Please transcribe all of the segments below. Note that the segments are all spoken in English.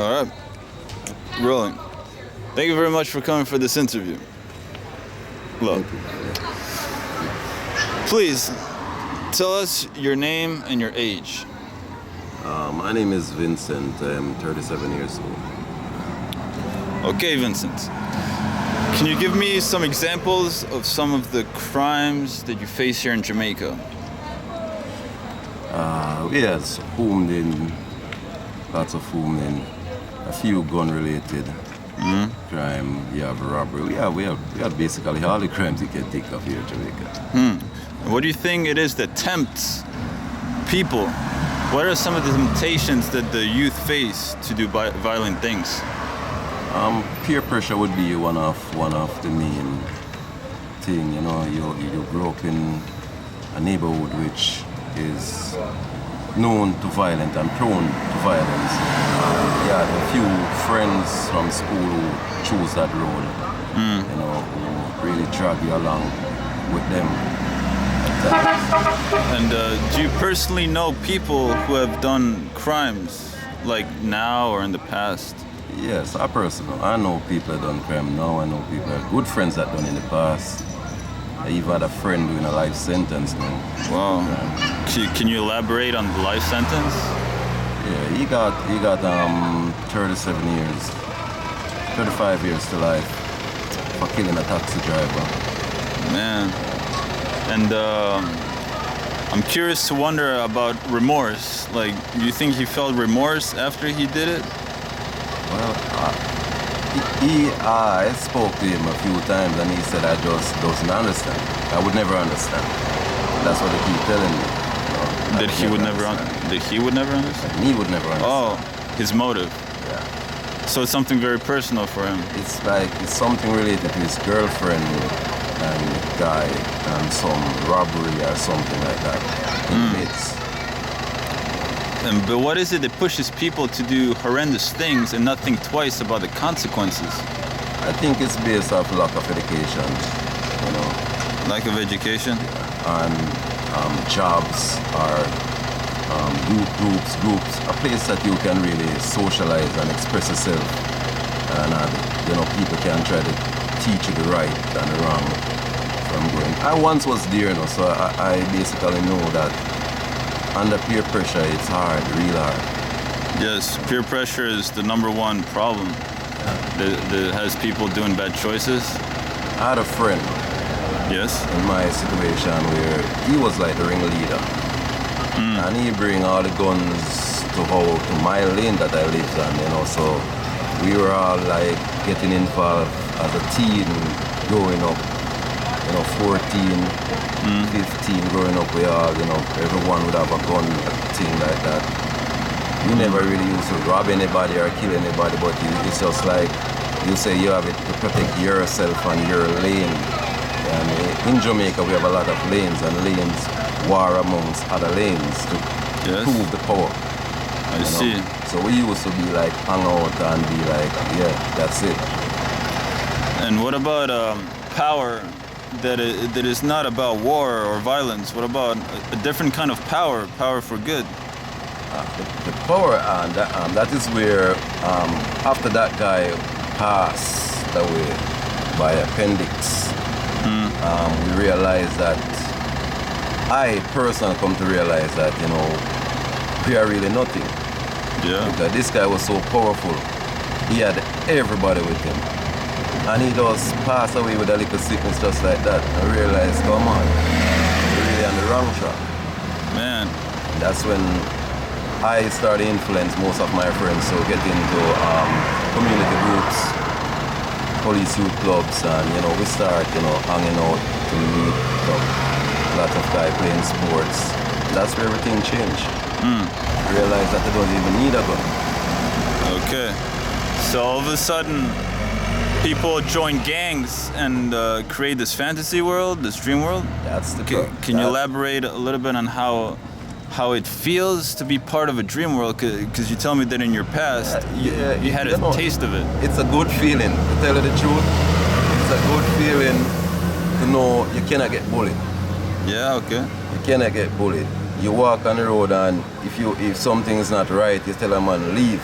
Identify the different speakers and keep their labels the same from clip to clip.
Speaker 1: All right. Rolling. Thank you very much for coming for this interview. Look. Please, tell us your name and your age.
Speaker 2: My name is Vincent. I'm 37 years old.
Speaker 1: Okay, Vincent. Can you give me some examples of some of the crimes that you face here in Jamaica?
Speaker 2: Yes, hooming, lots of hooming, a few gun-related crime. You have robbery. We have basically all the crimes you can think of here in Jamaica.
Speaker 1: What do you think it is that tempts people? What are some of the temptations that the youth face to do violent things?
Speaker 2: Peer pressure would be one of the main thing. You know, you grow up in a neighborhood which is known to violence and prone to violence. You had a few friends from school who choose that road. You know, who really drag you along with them.
Speaker 1: And do you personally know people who have done crimes, like now or in the past?
Speaker 2: Yes, I know people that done crime now. I know people that are good friends that done in the past. I even had a friend doing a life sentence now.
Speaker 1: Wow. Can you elaborate on the life sentence?
Speaker 2: Yeah, he got 37 years, 35 years to life for killing a taxi driver.
Speaker 1: Man. And I'm curious to wonder about remorse. Like, do you think he felt remorse after he did it?
Speaker 2: Well, I spoke to him a few times and he said I just doesn't understand. I would never understand. That's what they keep telling me. You know,
Speaker 1: That he would never understand?
Speaker 2: He would never understand.
Speaker 1: Oh, his motive.
Speaker 2: Yeah.
Speaker 1: So it's something very personal for him.
Speaker 2: It's something related to his girlfriend and the guy and some robbery or something like that.
Speaker 1: But what is it that pushes people to do horrendous things and not think twice about the consequences?
Speaker 2: I think it's based off lack of education, you know.
Speaker 1: Lack of education?
Speaker 2: And jobs or youth groups, a place that you can really socialize and express yourself. And, you know, people can try to teach you the right and the wrong from going. I once was there, you know, so I basically know that under peer pressure, it's hard, real hard.
Speaker 1: Yes, peer pressure is the number one problem that has people doing bad choices.
Speaker 2: I had a friend
Speaker 1: Yes.
Speaker 2: in my situation where he was like the ringleader. And he bring all the guns to my lane that I lived on, you know, so we were all like getting involved as a teen growing up. You know, 14, 15, growing up, we all, you know, everyone would have a gun, a thing like that. You never really used to rob anybody or kill anybody, but it's just like you say you have it to protect yourself and your lane. And in Jamaica, we have a lot of lanes, and lanes war amongst other lanes to prove the power.
Speaker 1: I see.
Speaker 2: So we used to be like hang out and be like, yeah, that's it.
Speaker 1: And what about power? That is not about war or violence. What about a different kind of power for good?
Speaker 2: The power, and that is where after that guy passed away by appendix, we realized that I personally come to realize that, you know, we are really nothing.
Speaker 1: Yeah.
Speaker 2: Because this guy was so powerful. He had everybody with him. And he just passed away with a little sickness just like that. I realized, come on, we're really on the wrong track.
Speaker 1: Man.
Speaker 2: And that's when I started to influence most of my friends to get into community groups, police youth clubs, and, you know, we start, you know, hanging out to meet up. A lot of guys playing sports. That's where everything changed. I realized that they don't even need a gun.
Speaker 1: Okay. So all of a sudden, people join gangs and create this fantasy world, this dream world.
Speaker 2: That's the
Speaker 1: Can you elaborate a little bit on how it feels to be part of a dream world? Because you tell me that in your past, you had a taste of it.
Speaker 2: It's a good feeling, to tell you the truth. It's a good feeling to know you cannot get bullied.
Speaker 1: Yeah, okay.
Speaker 2: You cannot get bullied. You walk on the road and if something is not right, you tell a man leave.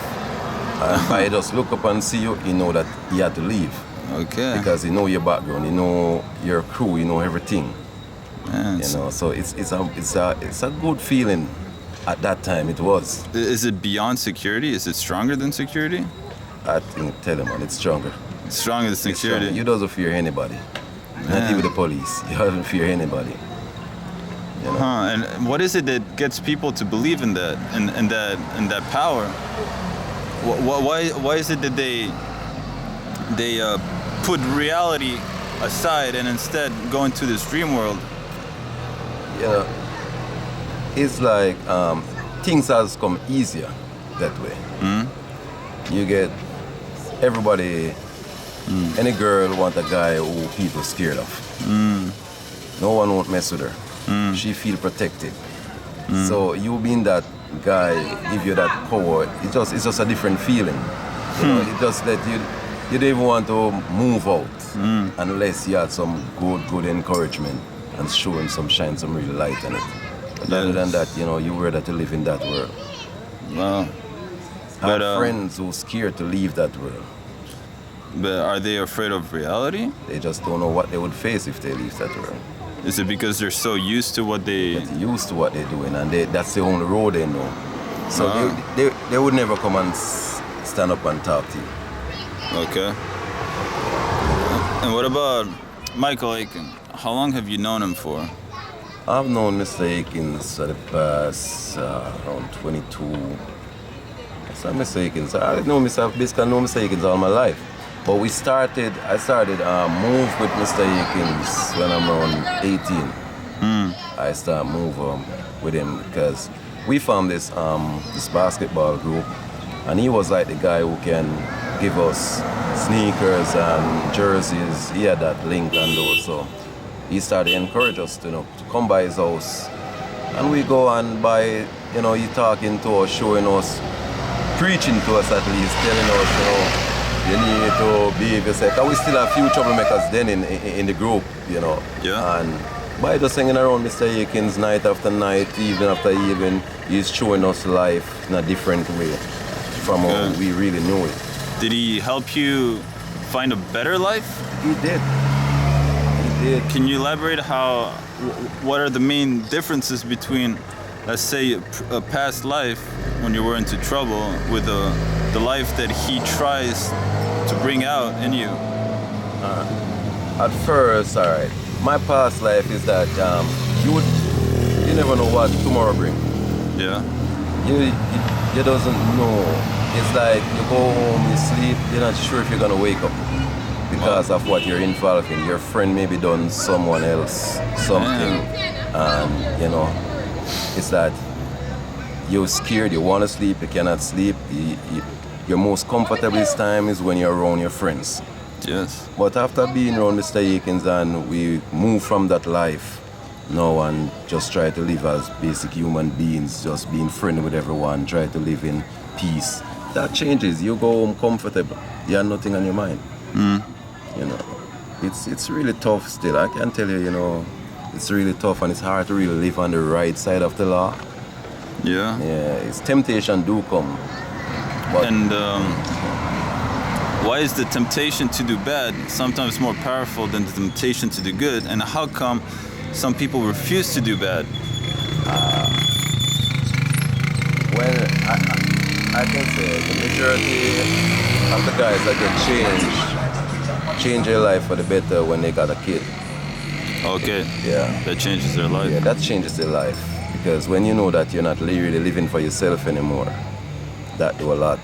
Speaker 2: And I just look up and see you, he know that he had to leave.
Speaker 1: Okay.
Speaker 2: Because he know your background, he know your crew, he know everything.
Speaker 1: Man,
Speaker 2: You know, so it's a good feeling. At that time, it was.
Speaker 1: is it beyond security? Is it stronger than security?
Speaker 2: I think, tell him, man, it's stronger.
Speaker 1: It's stronger than
Speaker 2: It's stronger.
Speaker 1: security.
Speaker 2: You doesn't fear anybody. Not
Speaker 1: Man.
Speaker 2: even the police. You don't fear anybody. You know?
Speaker 1: Huh? And what is it that gets people to believe in that, in that power? Why is it that they put reality aside and instead go into this dream world?
Speaker 2: You know, it's like things has come easier that way. You get everybody, any girl want a guy who people scared of. No one won't mess with her. She feel protected. So you being that guy, give you that power, it's just a different feeling. You know, it just that you don't even want to move out unless you had some good encouragement and showing shine some real light in it. But other than that, you know, you were that to live in that world.
Speaker 1: Wow.
Speaker 2: I have
Speaker 1: But,
Speaker 2: friends who scared to leave that world.
Speaker 1: But are they afraid of reality?
Speaker 2: They just don't know what they would face if they leave that world.
Speaker 1: Is it because they're so used to what they?
Speaker 2: Get used to what they're doing, and that's the only road they know. So
Speaker 1: Ah.
Speaker 2: they would never come and stand up and talk to you.
Speaker 1: Okay. And what about Michael Aiken? How long have you known him for?
Speaker 2: I've known Mr. Akins for the past around 22. So Mr. Akins, I know basically know Mr. Akins all my life. But I started move with Mr. Akins when I'm around 18. I started move with him because we formed this basketball group, and he was like the guy who can give us sneakers and jerseys. He had that link and those, so he started to encourage us to come by his house, and we go and buy. You know, he talking to us, showing us, preaching to us at least, telling us, you need to behave yourself. 'Cause we still have a few troublemakers then in the group, you know.
Speaker 1: Yeah.
Speaker 2: And by just hanging around Mr. Akins night after night, evening after evening, he's showing us life in a different way from how
Speaker 1: Good.
Speaker 2: we really knew it.
Speaker 1: Did he help you find a better life?
Speaker 2: He did. He did.
Speaker 1: Can you elaborate what are the main differences between, let's say, a past life when you were into trouble with the life that he tries to bring out in you?
Speaker 2: At first, all right, my past life is that you never know what tomorrow brings.
Speaker 1: Yeah.
Speaker 2: You doesn't know. It's like you go home, you sleep, you're not sure if you're gonna wake up because of what you're involved in. Your friend maybe done someone else something, and you know, it's that you're scared, you want to sleep, you cannot sleep. Your most comfortable time is when you're around your friends.
Speaker 1: Yes.
Speaker 2: But after being around Mr. Akins and we move from that life now and just try to live as basic human beings, just being friendly with everyone, try to live in peace. That changes. You go home comfortable. You have nothing on your mind. You know, it's really tough still. I can tell you, you know, it's really tough and it's hard to really live on the right side of the law.
Speaker 1: Yeah.
Speaker 2: Yeah, it's temptation do come. But
Speaker 1: And why is the temptation to do bad sometimes more powerful than the temptation to do good? And how come some people refuse to do bad?
Speaker 2: when I can say the majority of the guys that get change their life for the better when they got a kid.
Speaker 1: Okay.
Speaker 2: Yeah.
Speaker 1: That changes their life.
Speaker 2: Yeah, that changes their life. Because when you know that you're not really living for yourself anymore, that do a lot.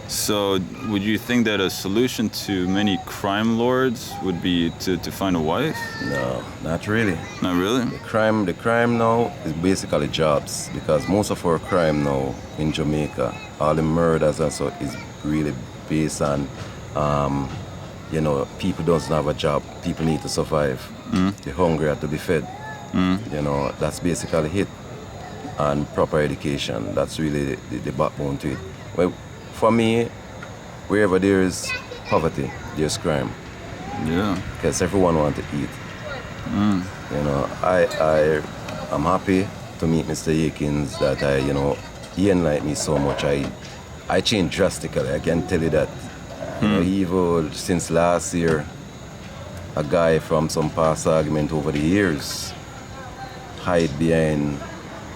Speaker 1: So, would you think that a solution to many crime lords would be to find a wife?
Speaker 2: No, not really.
Speaker 1: Not really?
Speaker 2: The crime now is basically jobs because most of our crime now in Jamaica, all the murders and so is really based on, you know, people doesn't have a job, people need to survive. They're hungry, have to be fed. You know, that's basically it. And proper education, that's really the backbone to it. Well, for me, wherever there is poverty, there's crime.
Speaker 1: Yeah.
Speaker 2: Because everyone wants to eat. You know, I'm happy to meet Mr. Akins that he enlightened me so much. I changed drastically. I can tell you that. You know, even since last year, a guy from some past argument over the years hide behind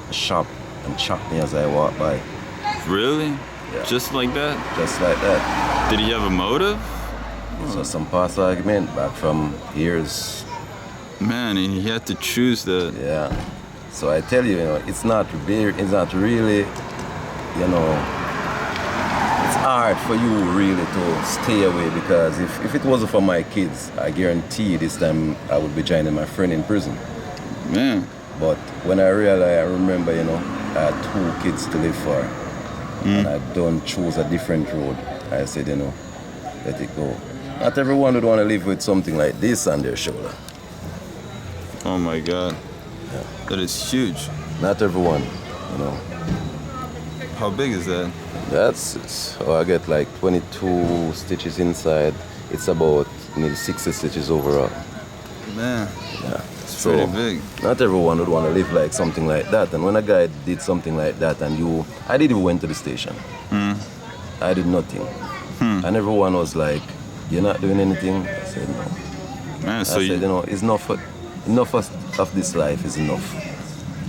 Speaker 2: a shop and chop me as I walk by.
Speaker 1: Really?
Speaker 2: Yeah.
Speaker 1: Just like that?
Speaker 2: Just like that.
Speaker 1: Did he have a motive?
Speaker 2: So some past argument back from years.
Speaker 1: Man, and he had to choose that.
Speaker 2: Yeah. So I tell you, you know, it's not really, you know, it's hard for you really to stay away, because if it wasn't for my kids, I guarantee this time I would be joining my friend in prison.
Speaker 1: Man.
Speaker 2: But when I remember, you know, I had 2 kids to live for, and I don't choose a different road. I said, you know, let it go. Not everyone would want to live with something like this on their shoulder.
Speaker 1: Oh my God.
Speaker 2: Yeah.
Speaker 1: That is huge.
Speaker 2: Not everyone, you know.
Speaker 1: How big is that?
Speaker 2: I get like 22 stitches inside. It's about nearly 60 stitches overall.
Speaker 1: Man,
Speaker 2: Yeah.
Speaker 1: it's pretty big.
Speaker 2: Not everyone would want to live like something like that. And when a guy did something like that, and I didn't even went to the station. I did nothing. And everyone was like, "You're not doing anything?" I said, "No."
Speaker 1: Man, so
Speaker 2: I said, you know, it's enough of this life is enough.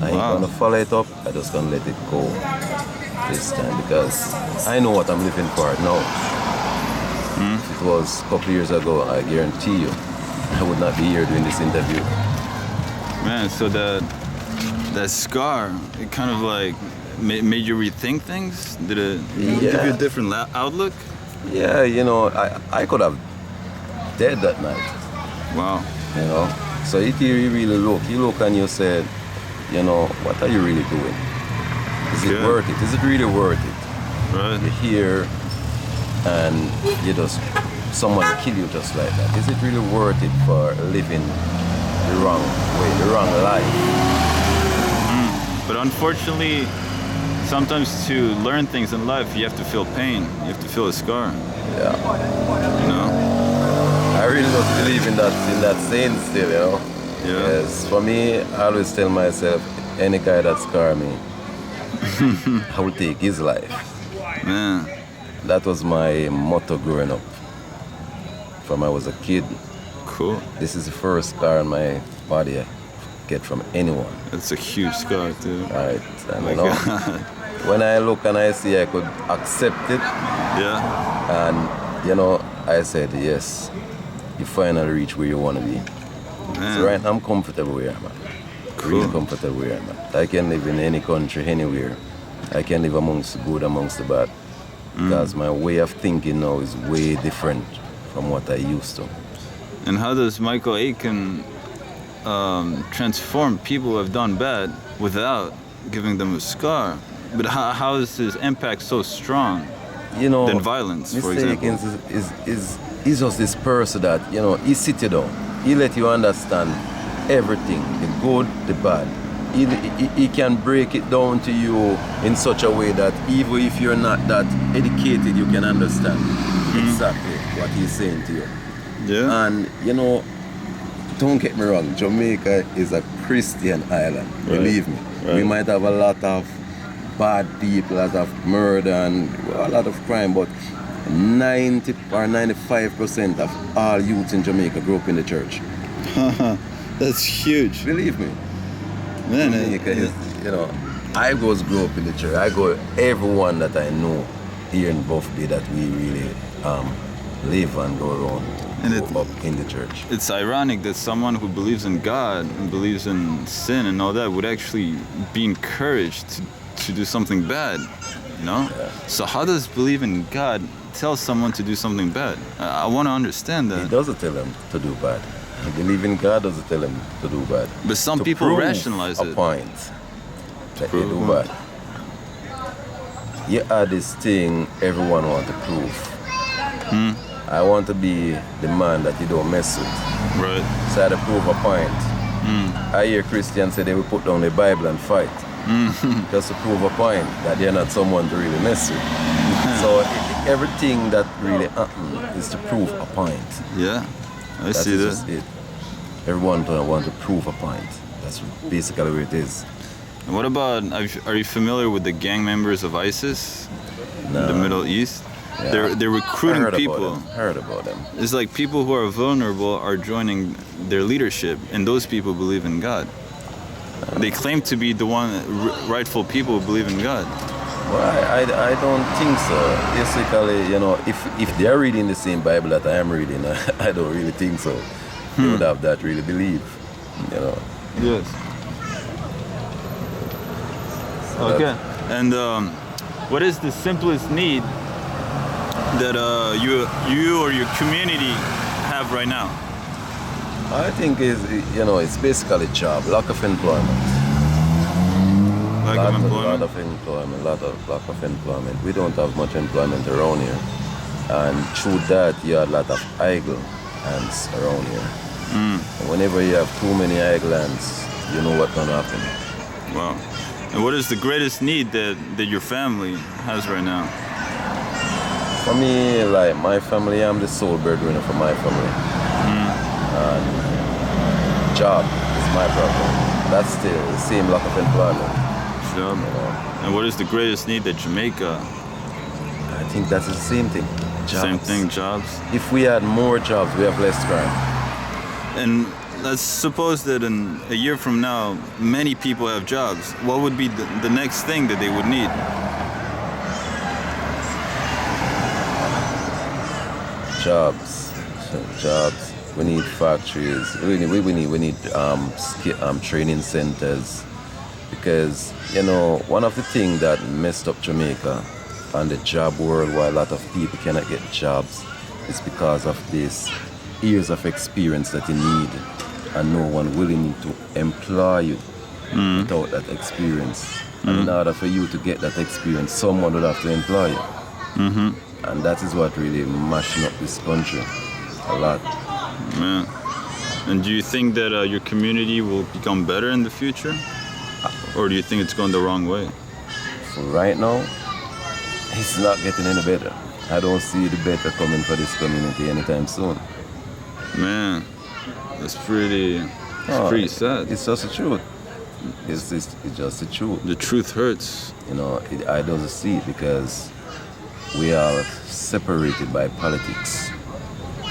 Speaker 2: I ain't gonna follow it up. I just gonna let it go this time, because I know what I'm living for now. If it was a couple years ago, I guarantee you, I would not be here doing this interview.
Speaker 1: Man, so that scar, it kind of like made you rethink things? Did it give you a different outlook?
Speaker 2: Yeah, you know, I could have died that night.
Speaker 1: Wow.
Speaker 2: You know, so if you really look and you said, you know, what are you really doing? Is it worth it? Is it really worth it?
Speaker 1: Right.
Speaker 2: You're here and someone kill you just like that. Is it really worth it for living the wrong way, the wrong life?
Speaker 1: But unfortunately, sometimes to learn things in life, you have to feel pain. You have to feel a scar.
Speaker 2: Yeah.
Speaker 1: You know?
Speaker 2: I really don't believe in that saying still, you know?
Speaker 1: Yeah.
Speaker 2: Yes, for me, I always tell myself, any guy that scar me, I will take his life.
Speaker 1: Man.
Speaker 2: That was my motto growing up. From I was a kid.
Speaker 1: Cool.
Speaker 2: This is the first scar on my body I get from anyone.
Speaker 1: That's a huge scar, too.
Speaker 2: Right. And
Speaker 1: My
Speaker 2: you know,
Speaker 1: God.
Speaker 2: when I look and I see I could accept it,
Speaker 1: Yeah.
Speaker 2: and you know, I said, yes, you finally reach where you want to be.
Speaker 1: Man.
Speaker 2: So right now I'm comfortable where I'm at.
Speaker 1: Cool.
Speaker 2: Really comfortable where I'm at. I can live in any country, anywhere. I can live amongst the good, amongst the bad. Because my way of thinking now is way different from what I used to.
Speaker 1: And how does Michael Aiken transform people who have done bad without giving them a scar? But how is his impact so strong
Speaker 2: You know,
Speaker 1: than violence, for
Speaker 2: Mr.
Speaker 1: example?
Speaker 2: Akins is just this person that, you know, he sit you down. He let you understand everything, the good, the bad. He can break it down to you in such a way that even if you're not that educated, you can understand exactly what he's saying to you.
Speaker 1: Yeah.
Speaker 2: And, you know, don't get me wrong, Jamaica is a Christian island, believe me. We might have a lot of bad people, a lot of murder and a lot of crime, but 90 or 95% of all youths in Jamaica grew up in the church.
Speaker 1: That's huge.
Speaker 2: Believe me.
Speaker 1: Man,
Speaker 2: Jamaica is, you know, I was grew up in the church. I go everyone that I know here in Buff Bay that we really live and go around
Speaker 1: And
Speaker 2: grow up in the church.
Speaker 1: it's ironic that someone who believes in God and believes in sin and all that would actually be encouraged to do something bad, you know?
Speaker 2: Yeah.
Speaker 1: So how does believe in God tell someone to do something bad? I want to understand
Speaker 2: He
Speaker 1: that.
Speaker 2: doesn't tell them to do bad. Believe in God doesn't tell them to do bad.
Speaker 1: But some
Speaker 2: To
Speaker 1: people
Speaker 2: prove
Speaker 1: rationalize
Speaker 2: a
Speaker 1: it.
Speaker 2: point that
Speaker 1: Prove
Speaker 2: they do
Speaker 1: a
Speaker 2: bad. You are this thing everyone want to prove. I want to be the man that you don't mess with.
Speaker 1: Right.
Speaker 2: So I had to prove a point. I hear Christians say they will put down the Bible and fight. Just to prove a point that they're not someone to really mess with. So everything that really happens is to prove a point.
Speaker 1: Yeah. I
Speaker 2: That
Speaker 1: see
Speaker 2: is
Speaker 1: that.
Speaker 2: just it. Everyone want to prove a point. That's basically what it is.
Speaker 1: What about, are you familiar with the gang members of ISIS in the Middle East?
Speaker 2: Yeah.
Speaker 1: They're recruiting people.
Speaker 2: Heard about them.
Speaker 1: It's like people who are vulnerable are joining their leadership, and those people believe in God. They claim to be the rightful people who believe in God.
Speaker 2: Well, I don't think so. Basically, if they're reading the same Bible that I am reading, I don't really think so. They would have that really belief,
Speaker 1: Yes. Okay. And what is the simplest need that you or your community have right now?
Speaker 2: I think it's basically job, lack of employment.
Speaker 1: Lack of employment?
Speaker 2: Lack of employment. We don't have much employment around here. And through that, you have a lot of idle hands around here. And whenever you have too many idle hands, you know what's going to happen.
Speaker 1: Wow. And what is the greatest need that your family has right now?
Speaker 2: For me, like my family, I'm the sole breadwinner for my family. And job is my problem. That's still the same lack of employment.
Speaker 1: Job. And what is the greatest need that Jamaica?
Speaker 2: I think that's the same thing. Jobs.
Speaker 1: Same thing, jobs.
Speaker 2: If we had more jobs, we have less crime.
Speaker 1: And let's suppose that in a year from now, many people have jobs. What would be the next thing that they would need?
Speaker 2: Jobs. We need factories. We need training centers, because one of the things that messed up Jamaica and the job world, why a lot of people cannot get jobs, is because of this years of experience that you need, and no one willing to employ you without that experience. And in order for you to get that experience, someone would have to employ you. And that is what really mashing up this country a lot.
Speaker 1: Yeah. And do you think that your community will become better in the future? Or do you think it's going the wrong way?
Speaker 2: For right now, it's not getting any better. I don't see the better coming for this community anytime soon.
Speaker 1: Man, that's pretty sad.
Speaker 2: It's just the truth. It's just the truth.
Speaker 1: The truth hurts.
Speaker 2: I don't see it because we are separated by politics.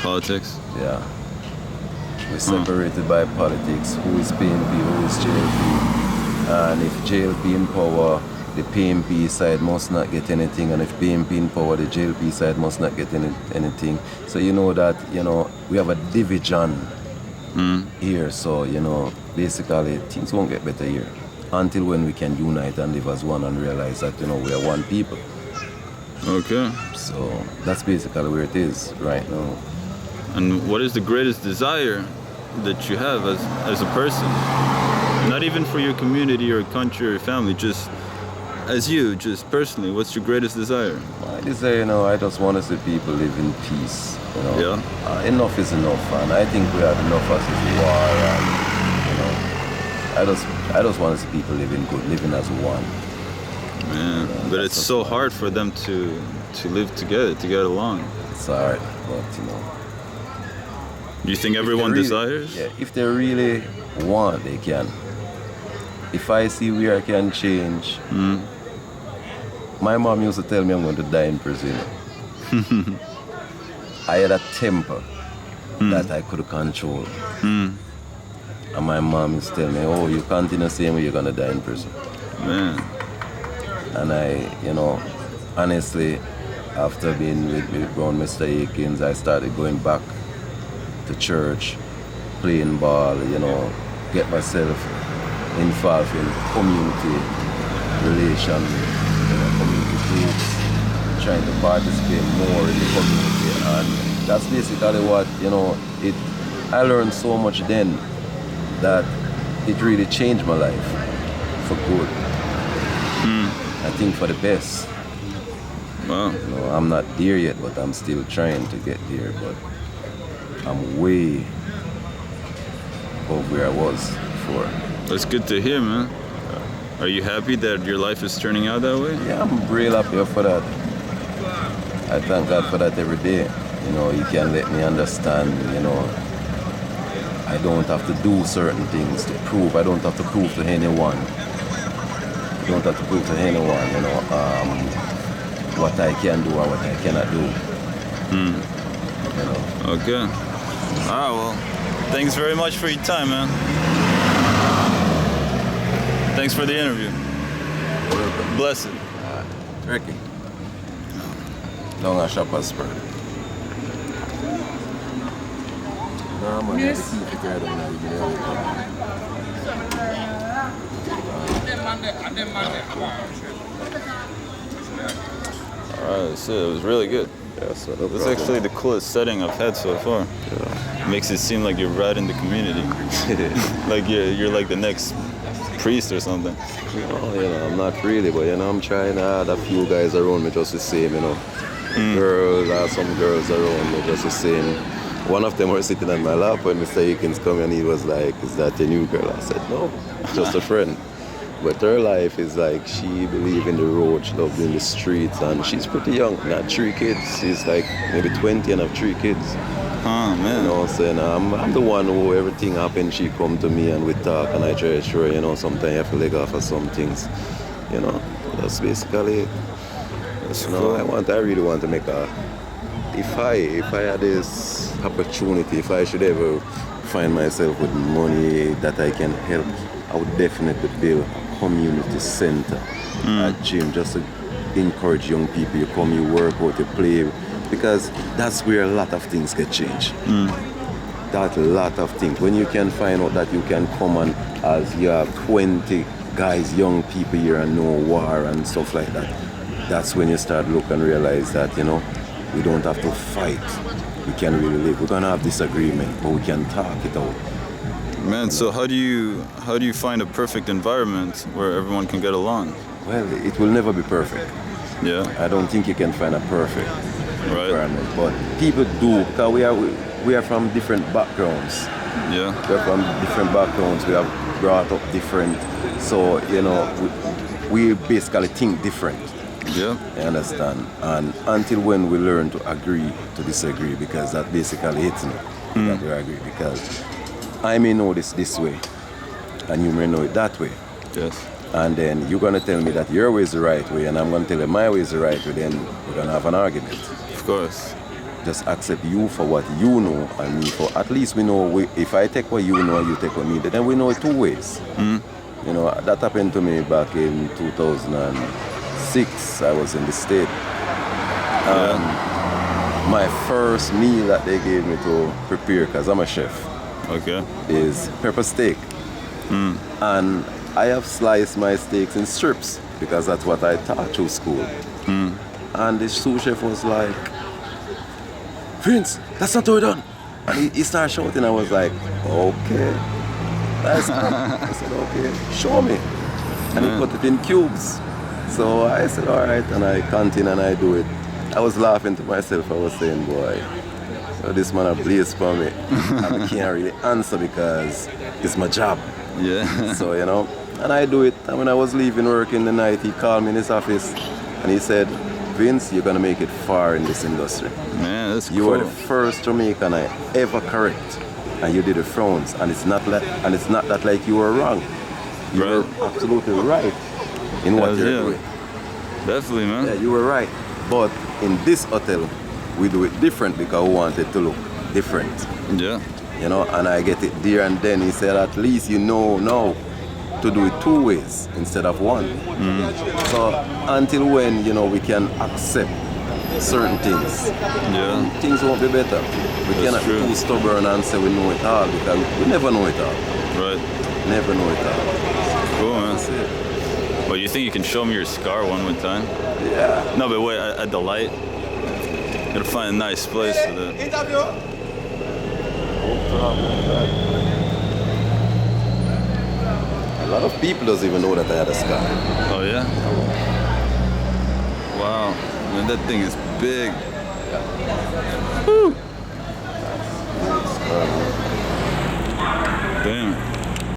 Speaker 1: Politics?
Speaker 2: Yeah. We're separated by politics. Who is PNP, who is JLP? And if JLP in power, the PNP side must not get anything. And if PNP in power, the JLP side must not get anything. So that, we have a division here. So, basically things won't get better here until when we can unite and live as one and realize that, we are one people.
Speaker 1: Okay.
Speaker 2: So that's basically where it is right now.
Speaker 1: And what is the greatest desire that you have as a person? Not even for your community or country or family, just as you, just personally, what's your greatest desire?
Speaker 2: My desire, I just want to see people live in peace.
Speaker 1: Yeah.
Speaker 2: Enough is enough, and I think we have enough as a war, and I just want to see people living as one.
Speaker 1: Man, but it's so hard for them to live together, to get along.
Speaker 2: It's hard, but
Speaker 1: Do you think everyone desires?
Speaker 2: Yeah, if they really want, they can. If I see where I can change, my mom used to tell me I'm going to die in prison. I had a temper that I could control. And my mom used to tell me, oh, you continue the same way, you're going to die in prison.
Speaker 1: Man.
Speaker 2: And I, honestly, after being with around Mr. Akins, I started going back to church, playing ball, get myself involved in community relations, community groups, trying to participate more in the community. And that's basically what, I learned so much then that it really changed my life for good. I think for the best.
Speaker 1: Wow.
Speaker 2: I'm not there yet, but I'm still trying to get there. But I'm way above where I was before.
Speaker 1: That's good to hear, man. Are you happy that your life is turning out that way?
Speaker 2: Yeah, I'm real happy for that. I thank God for that every day. He can let me understand, I don't have to do certain things to prove. I don't have to prove to anyone don't have to prove to anyone, you know, what I can do or what I cannot do. You know.
Speaker 1: Okay. All right, well, thanks very much for your time, man. Thanks for the interview. Blessed.
Speaker 2: Ricky. Long as Shoppers Spur. No, man, yes.
Speaker 1: Alright, so it was really good.
Speaker 2: Yeah, so
Speaker 1: This is actually the coolest setting I've had so far.
Speaker 2: Yeah.
Speaker 1: Makes it seem like you're right in the community. Like you're like the next priest or something.
Speaker 2: No, you know, I'm not really, but you know, I'm trying to add a few guys around me just the same, you know. Girls, some girls around me just the same. One of them was sitting on my lap when Mr. Akins come and he was like, "Is that a new girl?" I said, "No, just a friend." But her life is like, she believes in the road, she loves in the streets, and she's pretty young, got 3 kids. She's like maybe 20 and have 3 kids.
Speaker 1: Oh, man.
Speaker 2: You know what I'm saying? I'm the one who everything happens, she come to me and we talk and I try to show her, you know, sometimes you have to leg off of some things. You know, that's basically it.
Speaker 1: That's
Speaker 2: You know,
Speaker 1: cool.
Speaker 2: I really want to make a, if I had this opportunity, if I should ever find myself with money that I can help, I would definitely build a community center, a gym, just to encourage young people. You come, you work out, you play, because that's where a lot of things get changed. That lot of things. When you can find out that you can come and as you have 20 guys, young people here and no war and stuff like that, that's when you start look and realize that, you know, we don't have to fight. We can really live. We're gonna have disagreement, but we can talk it out.
Speaker 1: Man, so how do you find a perfect environment where everyone can get along?
Speaker 2: Well, it will never be perfect.
Speaker 1: Yeah.
Speaker 2: I don't think you can find a perfect
Speaker 1: Right.
Speaker 2: environment, but people do, because we are from different backgrounds.
Speaker 1: Yeah.
Speaker 2: We're from different backgrounds. We have brought up different, so you know, we basically think different.
Speaker 1: Yeah.
Speaker 2: You understand? And until when we learn to agree to disagree, because that basically hits me that we agree. Because I may know this way, and you may know it that way.
Speaker 1: Yes.
Speaker 2: And then you're gonna tell me that your way is the right way, and I'm gonna tell you my way is the right way. Then we're gonna have an argument.
Speaker 1: Of course.
Speaker 2: Just accept you for what you know, and me for. At least we know. If I take what you know, and you take what me, then we know it 2 ways. You know, that happened to me back in 2006. I was in the state. My first meal that they gave me to prepare, because I'm a chef,
Speaker 1: Okay.
Speaker 2: is pepper steak. And I have sliced my steaks in strips because that's what I taught through school. And the sous chef was like, "Vince, that's not how it's done." And he started shouting. I was like, "Okay, that's good." I said, "Okay, show me." And he put it in cubes. So I said, "All right," and I continue and I do it. I was laughing to myself. I was saying, "Boy, so this man a blaze for me." And I can't really answer because it's my job.
Speaker 1: Yeah.
Speaker 2: So, you know, and I do it. And when I was leaving work in the night, he called me in his office and he said, "Vince, you're gonna make it far in this industry.
Speaker 1: Man, that's
Speaker 2: You
Speaker 1: cool.
Speaker 2: are the first Jamaican I ever correct, and you did the frowns. And it's not that like you were wrong. You
Speaker 1: Right.
Speaker 2: were absolutely right in what
Speaker 1: Hells
Speaker 2: you're
Speaker 1: yeah.
Speaker 2: doing.
Speaker 1: Definitely, man.
Speaker 2: Yeah, you were right. But in this hotel, we do it different because we want it to look different.
Speaker 1: Yeah.
Speaker 2: You know, and I get it there and then. He said, "At least you know now to do it 2 ways instead of 1. So until when, you know, we can accept certain things,
Speaker 1: Yeah.
Speaker 2: things won't be better. We
Speaker 1: That's
Speaker 2: cannot
Speaker 1: true.
Speaker 2: be too stubborn and say we know it all, because we never know it all.
Speaker 1: Right.
Speaker 2: Never know it all.
Speaker 1: Cool, man.
Speaker 2: That's it.
Speaker 1: Well, you think you can show me your scar one more time?
Speaker 2: Yeah.
Speaker 1: No, but wait, at the light. Gotta find a nice place for that.
Speaker 2: A lot of people doesn't even know that I had a scar.
Speaker 1: Oh, yeah? Wow. Man, that thing is big. Woo. Damn.